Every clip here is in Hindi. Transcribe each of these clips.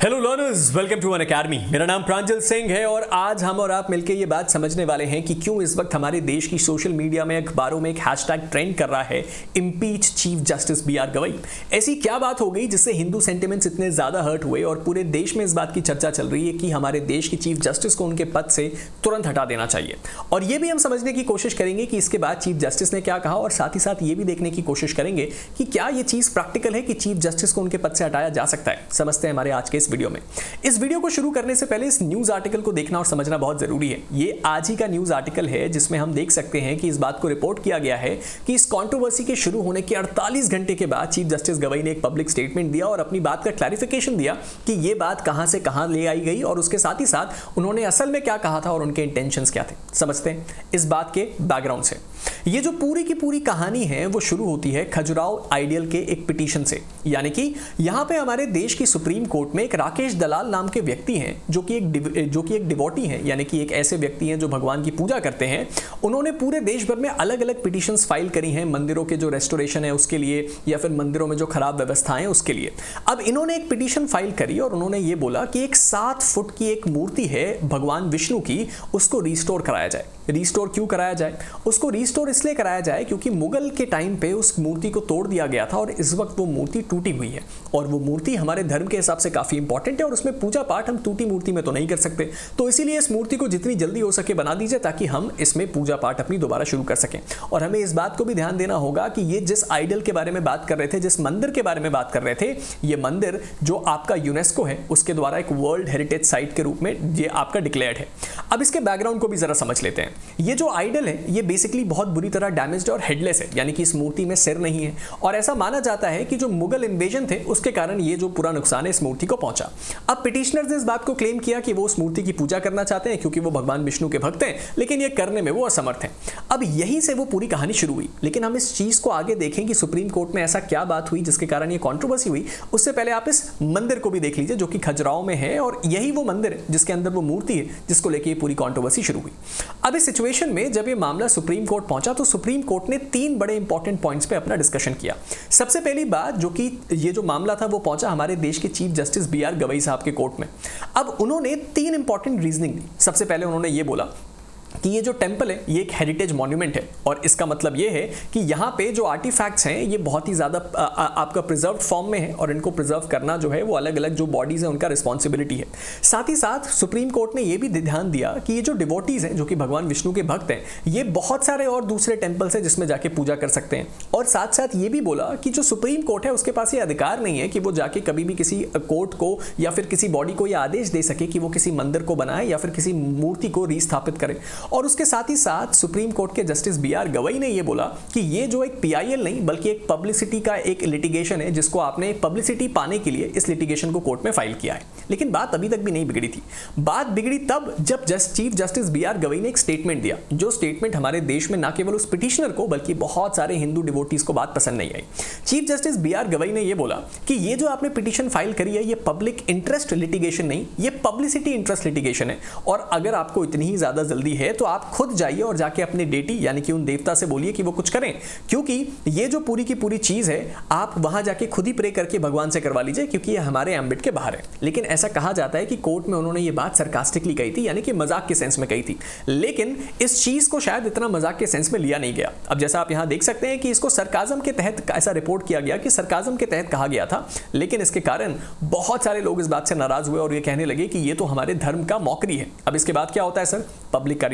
Hello learners, welcome to Unacademy. मेरा नाम प्रांजल सिंह है और आज हम और आप मिलकर ये बात समझने वाले हैं कि क्यों इस वक्त हमारे देश की सोशल मीडिया में अखबारों में एक हैशटैग ट्रेंड कर रहा है, impeach chief justice B R. Gavai. ऐसी क्या बात हो गई जिससे हिंदू सेंटिमेंट्स इतने ज्यादा हर्ट हुए और पूरे देश में इस बात की चर्चा चल रही है कि हमारे देश की चीफ जस्टिस को उनके पद से तुरंत हटा देना चाहिए। और ये भी हम समझने की कोशिश करेंगे कि इसके बाद चीफ जस्टिस ने क्या कहा और साथ ही साथ ये भी देखने की कोशिश करेंगे कि क्या ये चीज प्रैक्टिकल है कि चीफ जस्टिस को उनके पद से हटाया जा सकता है। समझते हैं हमारे आज के इस वीडियो में। इस वीडियो को शुरू करने से पहले इस न्यूज आर्टिकल को देखना और समझना बहुत जरूरी है। ये आज ही का न्यूज आर्टिकल है जिसमें हम देख सकते हैं कि इस बात को रिपोर्ट किया गया है कि इस कंट्रोवर्सी के शुरू होने के 48 घंटे के बाद चीफ जस्टिस गवई ने एक पब्लिक स्टेटमेंट दिया और अपनी बात का क्लैरिफिकेशन दिया कि ये बात कहां से कहां ले आई गई और उसके साथ ही साथ उन्होंने असल में क्या कहा था और उनके इंटेंशंस क्या थे। समझते हैं इस बात के बैकग्राउंड से। ये जो पूरी की पूरी कहानी है वो शुरू होती है खजुराहो आइडियल के एक पिटीशन से, यानी कि यहां पे हमारे देश की सुप्रीम कोर्ट में एक राकेश दलाल नाम के व्यक्ति हैं जो कि एक डिवोटी हैं, यानी कि एक ऐसे व्यक्ति हैं जो भगवान की पूजा करते हैं। उन्होंने पूरे देश भर में अलग अलग पिटीशंस फाइल करी हैं, मंदिरों के जो रेस्टोरेशन है उसके लिए या फिर मंदिरों में जो खराब व्यवस्थाएं उसके लिए। अब इन्होंने एक पिटीशन फाइल करी और उन्होंने ये बोला कि एक 7 फुट की एक मूर्ति है भगवान विष्णु की, उसको रिस्टोर कराया जाए। रिस्टोर क्यों कराया जाए? उसको रिस्टोर इसलिए कराया जाए क्योंकि मुगल के टाइम पे उस मूर्ति को तोड़ दिया गया था और इस वक्त वो मूर्ति टूटी हुई है और वो मूर्ति हमारे धर्म के हिसाब से काफी इंपॉर्टेंट है और उसमें पूजा पाठ हम टूटी मूर्ति में तो नहीं कर सकते। तो इसीलिए इस मूर्ति को जितनी जल्दी हो सके बना दीजिए ताकि हम इसमें पूजा पाठ अपनी दोबारा शुरू कर सकें। और हमें इस बात को भी ध्यान देना होगा कि ये जिस आइडल के बारे में बात कर रहे थे, जिस मंदिर के बारे में बात कर रहे थे, ये मंदिर जो आपका यूनेस्को है उसके द्वारा एक वर्ल्ड हेरिटेज साइट के रूप में ये आपका डिक्लेयर्ड है। अब इसके बैकग्राउंड को भी जरा समझ लेते हैं। ये जो आइडल है ये बेसिकली बहुत बुरी तरह डैमेज्ड और हेडलेस है, यानी कि इस मूर्ति में सिर नहीं है और ऐसा माना जाता है कि जो मुगल इन्वेजन थे उसके कारण ये जो पूरा नुकसान है इस मूर्ति को पहुंचा। अब पिटिशनर्स ने इस बात को क्लेम किया कि वो उस मूर्ति की पूजा करना चाहते हैं क्योंकि वो भगवान विष्णु के भक्त हैं, लेकिन ये करने में वो असमर्थ हैं। अब यहीं से वो पूरी कहानी शुरू हुई, लेकिन हम इस चीज को आगे देखें कि सुप्रीम कोर्ट में ऐसा क्या बात हुई जिसके कारण ये कंट्रोवर्सी हुई। उससे पहले आप इस मंदिर को भी देख लीजिए जो कि खजुराहो में है और यही वो मंदिर है जिसके अंदर वो मूर्ति है जिसको लेकर ये पूरी कंट्रोवर्सी शुरू हुई। अब इस सिचुएशन में जब ये मामला सुप्रीम कोर्ट पहुंचा तो सुप्रीम कोर्ट ने 3 बड़े इंपॉर्टेंट पॉइंट्स पे अपना डिस्कशन किया। सबसे पहली बात जो कि ये जो मामला था वो पहुंचा हमारे देश के चीफ जस्टिस बी.आर. गवई साहब के कोर्ट में। अब उन्होंने 3 इंपॉर्टेंट रीजनिंग दी। सबसे पहले उन्होंने ये बोला कि ये जो टेंपल है ये एक हेरिटेज मॉन्यूमेंट है और इसका मतलब ये है कि यहाँ पे जो आर्टिफैक्ट्स हैं ये बहुत ही ज़्यादा आपका प्रिजर्व्ड फॉर्म में है और इनको प्रिजर्व करना जो है वो अलग अलग जो बॉडीज़ हैं उनका रिस्पॉन्सिबिलिटी है। साथ ही साथ सुप्रीम कोर्ट ने ये भी ध्यान दिया कि ये जो डिवोटीज़ हैं जो कि भगवान विष्णु के भक्त हैं ये बहुत सारे और दूसरे टेम्पल्स हैं जिसमें जाके पूजा कर सकते हैं। और साथ साथ ये भी बोला कि जो सुप्रीम कोर्ट है उसके पास ये अधिकार नहीं है कि वो जाके कभी भी किसी कोर्ट को या फिर किसी बॉडी को यह आदेश दे सके कि वो किसी मंदिर को बनाए या फिर किसी मूर्ति को रिस्थापित करे। और उसके साथ ही साथ सुप्रीम कोर्ट के जस्टिस बी.आर. गवई ने यह बोला कि ये जो एक पीआईएल नहीं बल्कि एक पब्लिसिटी का एक लिटिगेशन है जिसको आपने पब्लिसिटी पाने के लिए इस लिटिगेशन को कोर्ट में फाइल किया है। लेकिन बात अभी तक भी नहीं बिगड़ी थी। बात बिगड़ी तब जब चीफ जस्टिस बी.आर. गवई ने एक स्टेटमेंट दिया, जो स्टेटमेंट हमारे देश में न केवल उस पिटिशनर को बल्कि बहुत सारे हिंदू डिवोटीज को बात पसंद नहीं आई। Chief justice B R. गवई ने यह बोला कि ये जो आपने पिटिशन फाइल करी है ये पब्लिक इंटरेस्ट लिटिगेशन नहीं, ये पब्लिसिटी इंटरेस्ट लिटिगेशन है और अगर आपको इतनी ही ज्यादा जल्दी है तो आप खुद जाइए और जाके अपने डेटी यानी कि उन देवता से बोलिए कि वो कुछ करें, क्योंकि ये जो पूरी की पूरी चीज है आप वहां जाके खुद ही प्रे करके भगवान से करवा लीजिए क्योंकि ये हमारे एम्बिट के बाहर है। लेकिन ऐसा कहा जाता है कि कोर्ट में उन्होंने ये बात सरकास्टिकली कही थी, यानी कि मजाक के सेंस में कही थी, लेकिन इस चीज को शायद इतना मजाक के सेंस में लिया नहीं गया। अब जैसा आप यहां देख सकते हैं कि इसको सरकाजम के तहत ऐसा रिपोर्ट किया गया कि सरकाजम के तहत कहा गया था, लेकिन इसके कारण बहुत सारे लोग इस बात से नाराज हुए और ये कहने लगे कि ये तो हमारे धर्म का मौकरी है। अब इसके बाद क्या होता है सर? पब्लिक का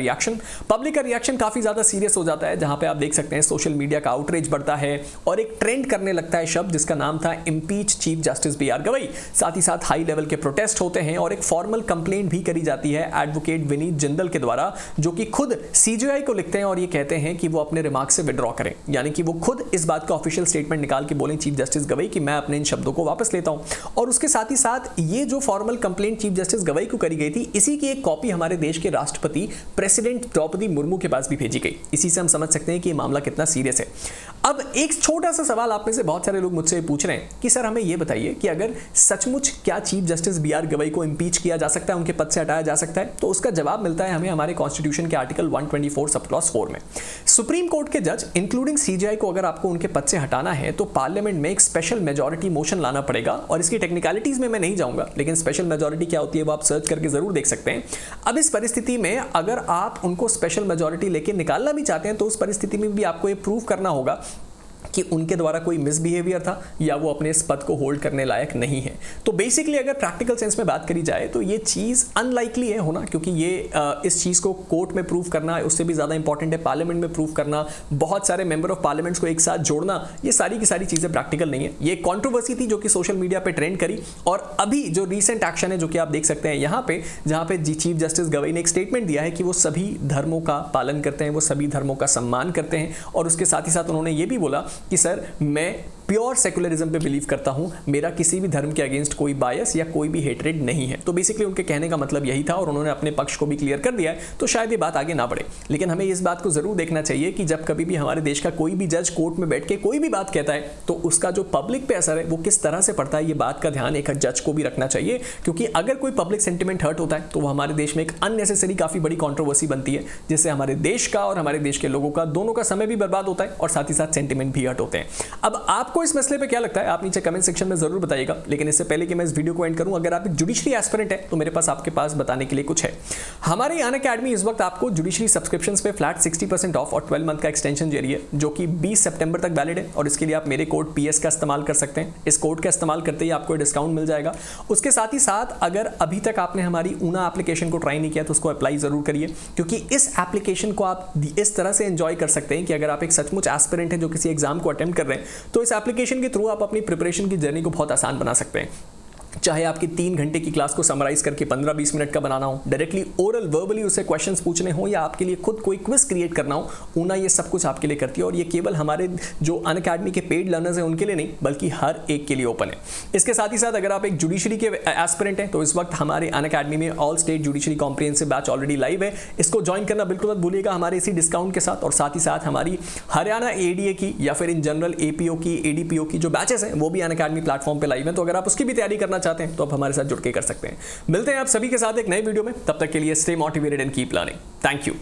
रिएक्शन काफी ज्यादा सीरियस हो जाता है, जहां पे आप देख सकते हैं सोशल मीडिया का आउटरीच बढ़ता है और एक ट्रेंड करने लगता है शब्द जिसका नाम था impeach chief justice B R. Gavai. साथ ही साथ हाई लेवल के प्रोटेस्ट होते हैं और एक फॉर्मल कंप्लेंट भी करी जाती है एडवोकेट विनीत जिंदल के द्वारा, जो कि खुद सीजीआई को लिखते हैं और ये कहते हैं कि वो अपने रिमार्क से विड्रॉ करें, यानी कि वो खुद इस बात का ऑफिशियल स्टेटमेंट निकाल के बोलें चीफ जस्टिस गवई कि मैं अपने इन शब्दों को वापस लेता हूं। और उसके साथ ही साथ ये जो formal complaint chief justice Gavai को करी गई थी इसी की एक कॉपी हमारे देश के राष्ट्रपति प्रेसिडेंट प्रेसिडेंट द्रौपदी मुर्मू के पास भी भेजी गई। इसी से हम समझ सकते हैं कि ये मामला कितना सीरियस है। अब एक छोटा सा सवाल आप में से बहुत सारे लोग मुझसे पूछ रहे हैं कि सर हमें यह बताइए कि अगर सचमुच क्या chief justice B R Gavai को इंपीच किया जा सकता है, उनके पद से हटाया जा सकता है? तो उसका जवाब मिलता है हमें हमारे कॉन्स्टिट्यूशन के आर्टिकल 124 सब क्लॉज 4 में। सुप्रीम कोर्ट के जज इंक्लूडिंग सीजीआई को अगर आपको उनके पद से हटाना है तो पार्लियामेंट में एक स्पेशल मेजॉरिटी मोशन लाना पड़ेगा, और इसकी टेक्निकलिटीज में मैं नहीं जाऊंगा, लेकिन स्पेशल मेजॉरिटी क्या होती है वो आप सर्च करके जरूर देख सकते हैं। अब इस परिस्थिति में अगर आप उनको स्पेशल मेजॉरिटी लेके निकालना भी चाहते हैं तो उस परिस्थिति में भी आपको ये प्रूव करना होगा कि उनके द्वारा कोई मिसबिहेवियर था या वो अपने इस पद को होल्ड करने लायक नहीं है। तो बेसिकली अगर प्रैक्टिकल सेंस में बात करी जाए तो ये चीज़ अनलाइकली है होना, क्योंकि ये इस चीज़ को कोर्ट में प्रूव करना उससे भी ज़्यादा इंपॉर्टेंट है पार्लियामेंट में प्रूव करना, बहुत सारे मेंबर ऑफ पार्लियामेंट्स को एक साथ जोड़ना, ये सारी की सारी चीज़ें प्रैक्टिकल नहीं है। ये कॉन्ट्रोवर्सी थी जो कि सोशल मीडिया पर ट्रेंड करी, और अभी जो रिसेंट एक्शन है जो कि आप देख सकते हैं यहाँ पे, जहाँ पे चीफ जस्टिस गवई ने एक स्टेटमेंट दिया है कि वो सभी धर्मों का पालन करते हैं, वो सभी धर्मों का सम्मान करते हैं, और उसके साथ ही साथ उन्होंने ये भी बोला कि सर मैं प्योर सेकुलरिज्म पे बिलीव करता हूं, मेरा किसी भी धर्म के अगेंस्ट कोई बायस या कोई भी हेट्रेड नहीं है। तो बेसिकली उनके कहने का मतलब यही था, और उन्होंने अपने पक्ष को भी क्लियर कर दिया है, तो शायद ये बात आगे ना बढ़े। लेकिन हमें इस बात को जरूर देखना चाहिए कि जब कभी भी हमारे देश का कोई भी जज कोर्ट में बैठ के कोई भी बात कहता है तो उसका जो पब्लिक पे असर है वो किस तरह से पड़ता है, ये बात का ध्यान एक जज को भी रखना चाहिए। क्योंकि अगर कोई पब्लिक सेंटिमेंट हर्ट होता है तो वो हमारे देश में एक अननेसेसरी काफी बड़ी कॉन्ट्रोवर्सी बनती है, जिससे हमारे देश का और हमारे देश के लोगों का दोनों का समय भी बर्बाद होता है और साथ ही साथ सेंटिमेंट भी हर्ट होते हैं। अब आपको इस मसले पे क्या लगता है आप नीचे कमेंट सेक्शन में जरूर बताइएगा। लेकिन इससे पहले कि मैं इस वीडियो को एंड करूं, अगर आप एक जुडिशरी एस्पिरेंट है तो मेरे पास आपके पास बताने के लिए कुछ है। हमारे अनअकैडमी इस वक्त आपको जुडिशरी सब्सक्रिप्शंस पे फ्लैट 60% ऑफ और 12 मंथ का एक्सटेंशन दे रही है, जो कि 20 सितंबर तक वैलिड है, और इसके लिए आप मेरे कोड PS का इस्तेमाल कर सकते हैं। इस कोड का इस्तेमाल करते ही आपको डिस्काउंट मिल जाएगा। उसके साथ ही साथ अगर अभी तक आपने हमारी ऊना एप्लीकेशन को ट्राई नहीं किया तो उसको अप्लाई जरूर करिए, क्योंकि इस एप्लीकेशन को आप इस तरह से एंजॉय कर सकते हैं कि अगर आप एक सचमुच एस्पिरेंट है जो किसी एग्जाम को अटेम्प्ट कर रहे हैं तो इस एप्लीकेशन के थ्रू आप अपनी प्रिपरेशन की जर्नी को बहुत आसान बना सकते हैं। चाहे आपकी 3 घंटे की क्लास को समराइज करके 15-20 मिनट का बनाना हो, डायरेक्टली ओरल वर्बली उससे क्वेश्चंस पूछने हो, या आपके लिए खुद कोई क्विज क्रिएट करना हो, ऊना ये सब कुछ आपके लिए करती है। और ये केवल हमारे जो अनअकैडमी के पेड लर्नर्स हैं उनके लिए नहीं, बल्कि हर एक के लिए ओपन है। इसके साथ ही साथ अगर आप एक जुडिशरी के एस्पिरेंट हैं तो इस वक्त हमारे अनअकैडमी में all state judiciary comprehensive batch already live है। इसको ज्वाइन करना बिल्कुल मत भूलिएगा हमारे इसी डिस्काउंट के साथ। और साथ ही साथ हमारी हरियाणा ADA की या फिर इन जनरल APO की ADPO की जो बैचेस हैं वो भी अनअकैडमी प्लेटफॉर्म पे लाइव हैं, तो अगर आप उसकी भी तैयारी करना चाहते हैं तो आप हमारे साथ जुड़ के कर सकते हैं। मिलते हैं आप सभी के साथ एक नए वीडियो में, तब तक के लिए stay motivated and keep learning. Thank you.